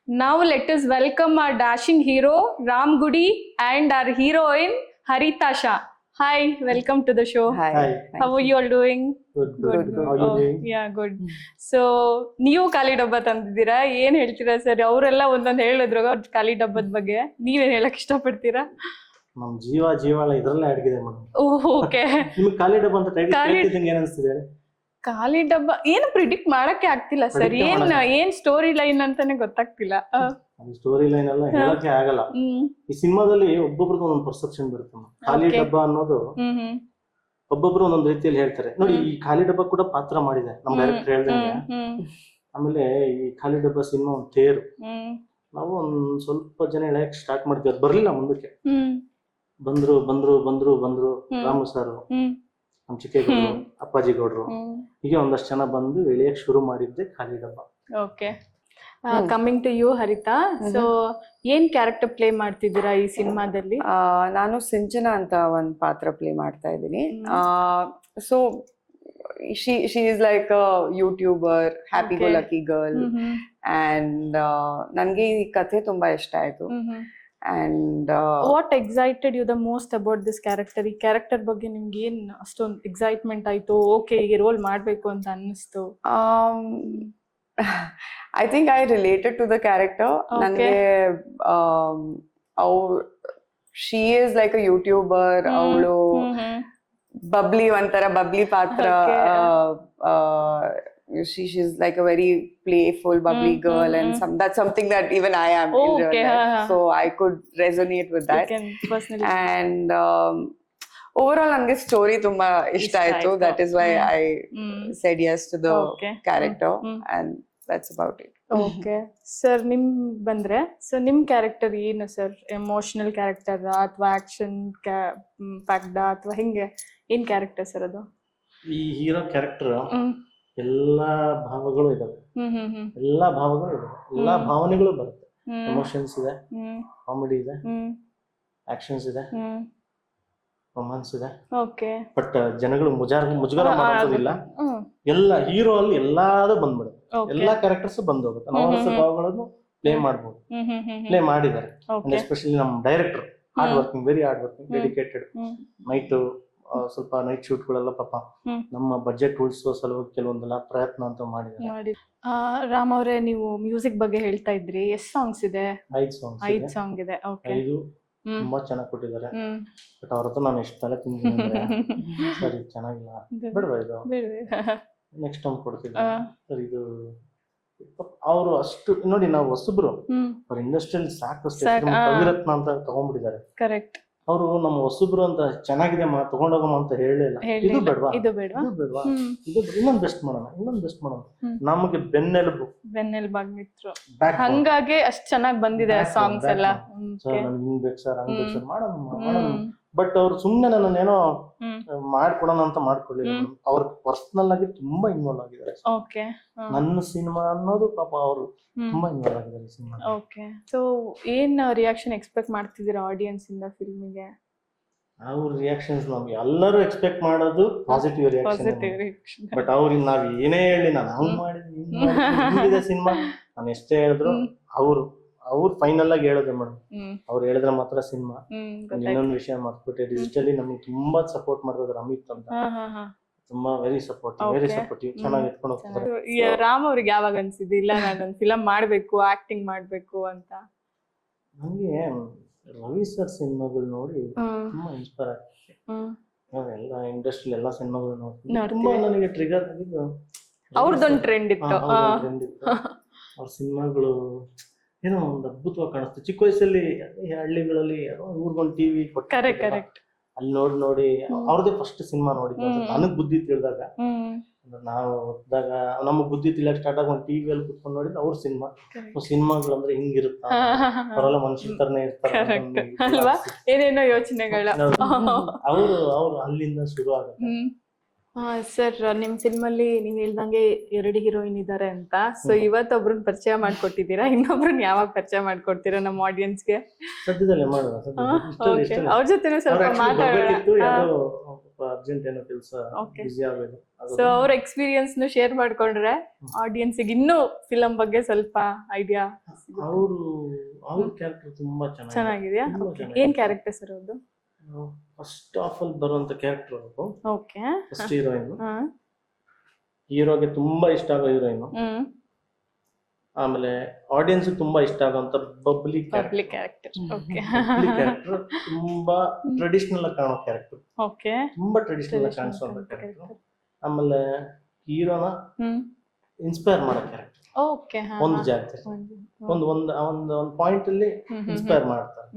Now let us welcome our dashing hero Ram Gudi and our heroine Harita Shah. Hi, welcome to the show. Hi. How are you all doing? Good. How are you doing? Yeah, good. So ನೀವು ಖಾಲಿ ಡಬ್ಬ ತಂದಿದ್ದೀರಾ, ಏನ್ ಹೇಳ್ತೀರಾ sir? ಅವರೆಲ್ಲ ಒಂದೊಂದು ಹೇಳಿದ್ರು ಖಾಲಿ ಡಬ್ಬದ ಬಗ್ಗೆ, ನೀವೇನ್ ಹೇಳಕ್ ಇಷ್ಟಪಡ್ತೀರಾ? ನಮ್ ಜೀವಾಳ ಇದ್ರಲ್ಲೇ ಅಡಗಿದೆ ಮೇಡಮ್. ಓಕೆ, ನಿಮ್ಗೆ ಖಾಲಿ ಡಬ್ಬ ಅಂತ ಟೈಟಲ್ ಕೇಳ್ತಿದ್ದಂಗೆ ಏನ್ ಅನ್ಸ್ತಿದೆ? ಖಾಲಿ ಡಬ್ಬ ಏನು ಪ್ರಿಡಿಕ್ಟ್ ಮಾಡಕ್ಕೆ ಆಗ್ತಿಲ್ಲ ಸರ್. ಏನ್ ಸ್ಟೋರಿ ಲೈನ್ ಅಂತಾನೆ ಗೊತ್ತಾಗ್ತಿಲ್ಲ. ಸ್ಟೋರಿ ಲೈನ್ ಎಲ್ಲ ಹೇಳಕ್ಕೆ ಆಗಲ್ಲ. ಈ ಸಿನಿಮಾದಲ್ಲಿ ಒಬ್ಬೊಬ್ರದ್ದು ಒಂದೊಂದು ಪರ್ಸೆಪ್ಷನ್ ಬರುತ್ತೆ. ಖಾಲಿ ಡಬ್ಬ ಅನ್ನೋದು ಒಬ್ಬೊಬ್ರು ಒಂದೊಂದು ರೀತಿಯಲ್ಲಿ ಹೇಳ್ತಾರೆ ನೋಡಿ. ಈ ಖಾಲಿ ಡಬ್ಬ ಕೂಡ ಪಾತ್ರ ಮಾಡಿದೆ ನಮ್ ಡೈರೆಕ್ಟರ್ ಹೇಳ್ದಂಗೆ. ಆಮೇಲೆ ಈ ಖಾಲಿ ಡಬ್ಬ ಸಿನಿಮಾ ಒಂದು ತೇರು. ನಾವು ಒಂದ್ ಸ್ವಲ್ಪ ಜನ ಹೇಳಕ್ ಸ್ಟಾರ್ಟ್ ಮಾಡ್ತೀವಿ, ಅದು ಬರ್ಲಿಲ್ಲ ಮುಂದಕ್ಕೆ. ಬಂದ್ರು ರಾಮು ಸಾರು, ನಮ್ ಚಿಕ್ಕೇಗೌಡರು, ಅಪ್ಪಾಜಿ ಗೌಡ್ರು, ಹೀಗೆ ಒಂದಷ್ಟು ಜನ ಬಂದು ಎಳಿಯಕ್ ಶುರು ಮಾಡಿದ್ದೆ ಖಾಲಿ ಡಬ್ಬ. Okay, coming to you Haritha. So ಏನ್ ಕ್ಯಾರೆಕ್ಟರ್ ಪ್ಲೇ ಮಾಡ್ತಿದ್ದೀರಾ ಈ ಸಿನಿಮಾದಲ್ಲಿ? ನಾನು ಸಿಂಚನಾ ಅಂತ ಒಂದು ಪಾತ್ರ ಪ್ಲೇ ಮಾಡ್ತಾ ಇದ್ದೀನಿ. So she is like a YouTuber, happy go lucky girl, and ನನಗೆ ಈ ಕಥೆ ತುಂಬಾ ಇಷ್ಟ ಆಯ್ತು. And what excited you the most about this character? ಈ ಕ್ಯಾರೆಕ್ಟರ್ ಬಗ್ಗೆ ನಿಮ್ಗೆ ಏನ್ ಅಷ್ಟೊಂದು ಎಕ್ಸೈಟ್ಮೆಂಟ್ ಆಯ್ತು? ಓಕೆ, ಈ ರೋಲ್ ಮಾಡ್ಬೇಕು ಅಂತ ಅನ್ನಿಸ್ತು? I think I related to the character. ನನಗೆ she is like a YouTuber. ಅವಳು ಬಬ್ಲಿ, ಒಂಥರ ಬಬ್ಲಿ ಪಾತ್ರ. She's like a very playful, bubbly girl, and that's something that even I am in real life. So I could resonate with that. And overall, ನನಗೆ story ತುಂಬಾ ಇಷ್ಟ ಆಯ್ತು. That is why I said yes to the character, and that's about it. Okay sir, ನಿಮ್ ಬಂದ್ರೆ ನಿಮ್ character ಏನು sir? Emotional character ಅಥವಾ action packed ಅಥವಾ ಹೆಂಗೆ? ಏನ್ ಕ್ಯಾರೆಕ್ಟರ್ ಸರ್ ಅದು? ಈ ಹೀರೋ ಕ್ಯಾರೆಕ್ಟರ್ ಎಲ್ಲಾ ಭಾವಗಳು ಇದಾವೆ, ಎಲ್ಲಾ ಭಾವನೆಗಳು ಬರುತ್ತೆ. ಎಮೋಷನ್ಸ್ ಇದೆ, ಕಾಮಿಡಿ ಇದೆ, ಆಕ್ಷನ್ಸ್ ಇದೆ, ರೊಮ್ಯಾನ್ಸ್ ಇದೆ. ಓಕೆ, ಬಟ್ ಜನಗಳು ಮುಜುಗರ ಮಾಡೋದಿಲ್ಲ. ಎಲ್ಲ ಹೀರೋ ಅಲ್ಲಿ ಎಲ್ಲಾದು ಬಂದ್ಬಿಡುತ್ತೆ, ಎಲ್ಲಾ ಕ್ಯಾರೆಕ್ಟರ್ಸ್ ಬಂದ್ ಹೋಗುತ್ತೆ. ನಾವು ಭಾವಗಳನ್ನು ಪ್ಲೇ ಮಾಡ್ಬೋದು, ಪ್ಲೇ ಮಾಡಿದ್ದಾರೆ. ಎಸ್ಪೆಷಲಿ ನಮ್ director hard working, very hard working, dedicated. ಸ್ವಲ್ಪ ನೈಟ್ ಶೂಟ್ ಗಳೆಲ್ಲ ಪಾಪ ನಮ್ಮ ಬಜೆಟ್ ಉಳಿಸುವ ಸಲುವಾಗಿ ಕೆಲವೊಂದೆಲ್ಲ ಪ್ರಯತ್ನ ಅಂತ ಮಾಡಿದ್ದಾರೆ. ರಾಮ್ ಅವರೇ, ನೀವು ಮ್ಯೂಸಿಕ್ ಬಗ್ಗೆ ಹೇಳ್ತಾ ಇದ್ರಿ. ಎಷ್ಟು ಸಾಂಗ್ಸ್ ಇದೆ? 5 ಸಾಂಗ್ ಇದೆ. ಓಕೆ, 5 ತುಂಬಾ ಚೆನ್ನಾಗಿ ಕೊಟ್ಟಿದ್ದಾರೆ. ಬಟ್ ಅವ್ರ ಹತ್ರ ನಾನು ಎಷ್ಟು ತಲೆ ತಿಂದಿದ್ದೀನಿ ಸರ್, ಇದು ಚೆನ್ನಾಗಿಲ್ಲ, ಬೇಡವಾ ಇದು, ನೆಕ್ಸ್ಟ್ ಟೈಮ್ ಕೊಡ್ತೀನಿ ಸರ್. ಇದು ಅವರು ಅಷ್ಟು ನೋಡಿ, ನಾವು ಹೊಸಬ್ರು, ಅವ್ರ ಇಂಡಸ್ಟ್ರಿಯಲ್ಲಿ ಸಾಕು ಕವಿರತ್ನ ಅಂತ ತಗೊಂಡ್ಬಿಟ್ಟಿದ್ದಾರೆ. ಕರೆಕ್ಟ್. ಅವರು ನಮ್ಮ ಹೊಸಬ್ರು ಅಂತ ಚೆನ್ನಾಗಿದೆ ತಗೊಂಡೋಗಮ್ಮ ಅಂತ ಹೇಳಿಲ್ಲ. ಇದು ಬೇಡವಾ, ಇದು ಇನ್ನೊಂದು ಬೆಸ್ಟ್ ಮಾಡೋಣ, ನಮಗೆ ಬೆನ್ನೆಲುಬಾಗಿತ್ತು. ಹಂಗಾಗಿ ಅಷ್ಟ್ ಚೆನ್ನಾಗಿ ಬಂದಿದೆ ಸಾಂಗ್ಸ್ ಎಲ್ಲ. ನನ್ಗೆ ಹಿಂಗ್ ಬೇಕು ಸರ್, ಹಂಗ್ ಬೇಕು ಸರ್, ಮಾಡೋಣ. ಬಟ್ ಅವ್ರು ಸುಮ್ನೆ ನನ್ನೇನೋ ಮಾಡ್ಕೊಡೋಣ ಅಂತ ಮಾಡ್ಕೊಳ್ಳಿಲ್ಲ. ಅವ್ರ ಪರ್ಸನಲ್ ಆಗಿ ತುಂಬಾ ಇನ್ವಾಲ್ವ್ ಆಗಿದ್ದಾರೆ. ನನ್ನ ಸಿನಿಮಾ ಅನ್ನೋದು ಪಾಪ ಅವರು ತುಂಬಾ ಇನ್ವಾಲ್ವ್ ಆಗಿದ್ದಾರೆ ಸಿನಿಮಾ. ಓಕೆ, ಸೊ ಏನ್ ರಿಯಾಕ್ಷನ್ ಎಕ್ಸ್ಪೆಕ್ಟ್ ಮಾಡ್ತಿದ್ದೀರಾ ಆಡಿಯನ್ಸ್ ಇಂದ ಫಿಲ್ಮಿಗೆ? ಅವ್ರ ರಿಯಾಕ್ಷನ್ಸ್ ನಮ್ಗೆ ಎಲ್ಲರೂ ಎಕ್ಸ್ಪೆಕ್ಟ್ ಮಾಡೋದು ಪಾಸಿಟಿವ್ ರಿಯಾಕ್ಷನ್. ಬಟ್ ಅವ್ರಿಗೆ ನಾವ್ ಏನೇ ಹೇಳಿ, ನಾನು ಹಂಗ್ ಮಾಡಿದ್ರೆ ಸಿನಿಮಾ, ನಾನು ಎಷ್ಟೇ ಹೇಳಿದ್ರು ಅವ್ರು ಫೈನಲ್ ಆಗಿ ಹೇಳೋದು ಮೇಡಮ್. ಅವ್ರು ಹೇಳಿದ್ರೆ ಮಾತ್ರ ಸಿನಿಮಾ. ಇನ್ನೊಂದು ವಿಷಯ ಮಾಡ್ಬಿಟ್ಟೆ, ಡಿಜಿಟಲಿ ನಮ್ಗೆ ತುಂಬಾ ಸಪೋರ್ಟ್ ಮಾಡ್ತಿದ್ರು ಅಮಿತ್ ಅಂತ. ತುಂಬಾ ವೆರಿ ಸಪೋರ್ಟಿವ್, ಚೆನ್ನಾಗಿ ಎತ್ಕೊಂಡು ಹೋಗ್ತಾರೆ. ರಾಮ್ ಅವ್ರಿಗೆ ಯಾವಾಗ ಅನ್ಸಿದ್ದು ಇಲ್ಲ ನಾನೊಂದು ಫಿಲಂ ಮಾಡ್ಬೇಕು, ಆಕ್ಟಿಂಗ್ ಮಾಡ್ಬೇಕು ಅಂತ? ನಂಗೆ ರವಿ ಸರ್ ಸಿನಿಮಾಗಳು ನೋಡಿ ತುಂಬಾ ಇನ್ಸ್ಪೈರ್ ಆಗ್ತದೆ. ಎಲ್ಲ ಇಂಡಸ್ಟ್ರಿ ಎಲ್ಲ ಸಿನಿಮಾಗಳು ನೋಡ್ತೀನಿ, ತುಂಬಾ ನನಗೆ ಟ್ರಿಗರ್ ಆಗಿದ್ದು ಅವ್ರದ್ದೊಂದು ಟ್ರೆಂಡ್ ಇತ್ತು. ಅವ್ರ ಸಿನಿಮಾಗಳು ಏನೋ ಒಂದು ಅದ್ಭುತವಾಗಿ ಕಾಣಿಸ್ತು. ಚಿಕ್ಕ ವಯಸ್ಸಲ್ಲಿ ಹಳ್ಳಿಗಳಲ್ಲಿ ಊರ್ಗೊಂದು ಟಿವಿ ಕರೆಕ್ಟ್ ಅಲ್ಲಿ ನೋಡಿ ಅವ್ರದೇ ಫಸ್ಟ್ ಸಿನಿಮಾ ನೋಡಿದ್ದು. ನನಗ್ ಬುದ್ಧಿ ತಿಳಿದಾಗ, ನಾವು ಓದಿದಾಗ ನಮಗ್ ಬುದ್ಧಿ ತಿಳಿಯಕ್ ಸ್ಟಾರ್ಟ್ ಆಗಿ ಒಂದು ಟಿವಿಯಲ್ಲಿ ಕುತ್ಕೊಂಡು ನೋಡಿದ್ದು ಅವ್ರ ಸಿನಿಮಾಗಳು ಅಂದ್ರೆ ಹಿಂಗಿರುತ್ತ, ಅವರೆಲ್ಲ ಮನುಷ್ಯರ ತರನೇ ಇರ್ತಾರೆ ಅಲ್ವಾ, ಏನೇನೋ ಯೋಚನೆಗಳ. ಅವ್ರು ಅಲ್ಲಿಂದ ಶುರು ಆಗುತ್ತೆ. ಸರ್ ನಿಮ್ ಫಿಲ್ಮ್ ಅಲ್ಲಿ ನೀವ್ ಹೇಳ್ದಂಗೆ 2 ಹೀರೋಯಿನ್ ಇದಾರೆ ಅಂತ. ಸೊ ಇವತ್ತೊಬ್ರನ್ನ ಪರಿಚಯ ಮಾಡ್ಕೊಟ್ಟಿದ್ದೀರಾ, ಇನ್ನೊಬ್ರನ್ನ ಯಾವಾಗ ಪರಿಚಯ ಮಾಡ್ಕೊಡ್ತೀರಾ ನಮ್ಮ ಆಡಿಯನ್ಸ್ಗೆ? ಸದ್ಯದಲ್ಲೇ ಮಾಡೋಣ ಅವ್ರ ಜೊತೆನೂ ಸ್ವಲ್ಪ ಮಾತಾಡೋಣ. ಅರ್ಜೆಂಟ್ ಏನೋ ಕೆಲಸ ಬಿಸಿ ಆಗೋದು. ಸೊ ಅವ್ರ ಎಕ್ಸ್ಪೀರಿಯನ್ಸ್ ನು ಶೇರ್ ಮಾಡ್ಕೊಂಡ್ರೆ ಆಡಿಯನ್ಸ್ ಇನ್ನೂ ಫಿಲಂ ಬಗ್ಗೆ ಸ್ವಲ್ಪ ಐಡಿಯಾ. ಅವ್ರ ಕ್ಯಾರೆಕ್ಟರ್ ತುಂಬಾ ಚೆನ್ನಾಗಿದೆಯಾ? ಏನ್ ಕ್ಯಾರೆಕ್ಟರ್ ಸರ್ ಅವ್ರದ್ದು? ಫಸ್ಟ್ ಆಫ್ ಆಲ್ ಬರುವಂತ ಕ್ಯಾರೆಕ್ಟರ್ ಅವರು. ಓಕೆ. ಫಸ್ಟ್ ಹೀರೋಯಿನ್, ಹೀರೋಗೆ ತುಂಬಾ ಇಷ್ಟ ಆಗೋ ಹೀರೋಯಿನ್. ಆಮೇಲೆ ಆಡಿಯನ್ಸ್ ತುಂಬಾ ಇಷ್ಟ ಆಗುವಂತ ಬಬ್ಲಿ ಕ್ಯಾರೆಕ್ಟರ್. ಓಕೆ. ಕ್ಯಾರೆಕ್ಟರ್ ತುಂಬಾ ಟ್ರೆಡಿಷನಲ್ ಆಗಿ ಕಾಣೋ ಕ್ಯಾರೆಕ್ಟರ್. ಓಕೆ. ತುಂಬಾ ಟ್ರೆಡಿಷನಲ್ ಆಗಿ ಕಾಣಿಸುವಂತ ಕ್ಯಾರೆಕ್ಟರ್. ಆಮೇಲೆ ಹೀರೋನ ಇನ್ಸ್ಪೈರ್ ಮಾಡೋ ಕ್ಯಾರೆಕ್ಟರ್. ಓಕೆ. ಒಂದು ಜಾಗದಲ್ಲಿ ಒಂದು ಪಾಯಿಂಟ್ ಅಲ್ಲಿ ಇನ್ಸ್ಪೈರ್ ಮಾಡ್ತಾರೆ.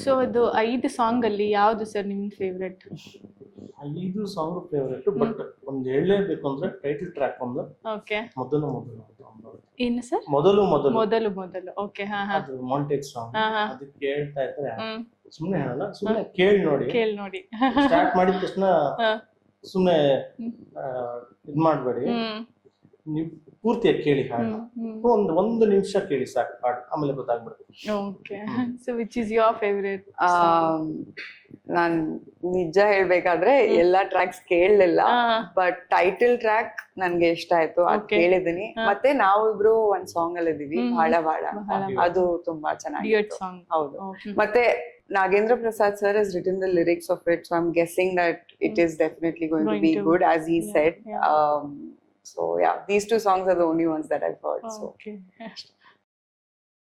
ಸೊ ಅದು 5 ಸಾಂಗ್ ಅಲ್ಲಿ ಯಾವ್ದು ಸರ್ ನಿಮ್ ಫೇವರೇಟ್? 5 ಸಾಂಗ್ ಫೇವರೇಟ್, ಬಟ್ ಒಂದ್ ಹೇಳಲೇಬೇಕು ಅಂದ್ರೆ ಟೈಟಲ್ ಟ್ರ್ಯಾಕ್ ಒಂದು. ಓಕೆ. ಮೊದಲು ಏನು ಸರ್? ಮೊದಲು. ಓಕೆ. ಅದು ಮಾಂಟೇಜ್ ಸಾಂಗ್. ಅದಕ್ಕೆ ಕೇಳ್ತಾ ಇದ್ರೆ ಸುಮ್ನೆ ಹೇಳಲ್ಲ, ಸುಮ್ನೆ ಕೇಳಿ ನೋಡಿ. ಸ್ಟಾರ್ಟ್ ಮಾಡಿದ ತಕ್ಷಣ ಸುಮ್ನೆ ಇದ್ ಮಾಡ್ಬೇಡಿ, ನೀವು ಪೂರ್ತಿಯಾಗಿ ಕೇಳಿ ಹಾಡು. ಒಂದು ನಿಮಿಷ ಕೇಳಿ ಸಾಕು ಹಾಡು, ಆಮೇಲೆ ಗೊತ್ತಾಗ್ಬಿಡುತ್ತೆ. Okay. So which is your favourite? ನಾನ್ ನಿಜ ಹೇಳ್ಬೇಕಾದ್ರೆ ಎಲ್ಲಾ ಟ್ರ್ಯಾಕ್ಸ್ ಕೇಳಲಿಲ್ಲ, ಬಟ್ ಟೈಟಲ್ ಟ್ರ್ಯಾಕ್ ನನ್ಗೆ ಇಷ್ಟ ಆಯ್ತು, ಅದ್ ಕೇಳಿದೀನಿ. ಮತ್ತೆ ನಾವಿಬ್ರು ಒಂದ್ ಸಾಂಗ್ ಅಲ್ಲಿ ಇದೀವಿ, ಬಾಳ ಅದು ತುಂಬಾ ಚೆನ್ನಾಗಿತ್ತು. ಹೌದು. ಮತ್ತೆ Nagendra Prasad sir has written the lyrics of it, so I'm guessing that it is definitely going to be good, as he said. So yeah, these 2 songs are the only ones that I've heard. Okay.